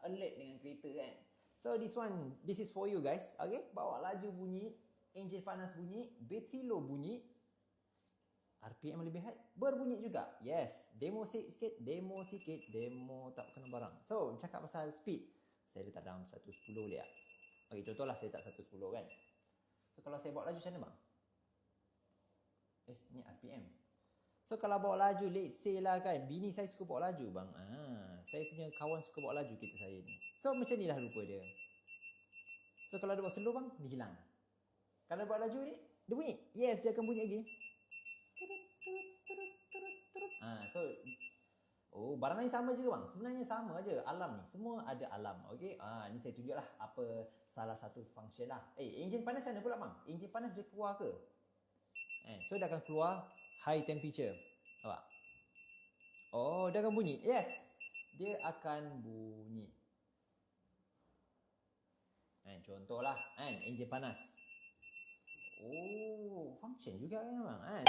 alert dengan kereta kan. So this is for you guys. Okay, bawa laju bunyi, enjin panas bunyi, bateri low bunyi, RPM lebih high, berbunyi juga. Yes, demo sikit, demo tak kena barang. So, cakap pasal speed. Saya letak dalam 110 boleh tak? Okay, contohlah saya letak 110 kan. So, kalau saya bawa laju macam mana bang? Ni RPM. So, kalau bawa laju, let's say lah kan, bini saya suka bawa laju bang. Saya punya kawan suka bawa laju kereta saya ni. So, macam ni lah rupa dia. So, kalau dia bawa slow bang, dia hilang. Kalau bawa laju ni, dia bunyi. Yes, dia akan bunyi lagi. Barang lain sama juga bang. Sebenarnya sama aja. Alarm ni, semua ada alarm. Okey. Ni saya tunjuklah apa salah satu function lah. Enjin panas macam mana pula bang? Enjin panas dia keluar ke? So dia akan keluar high temperature. Nampak? Dia akan bunyi. Yes. Dia akan bunyi. Contohlah enjin panas. Function juga kan bang.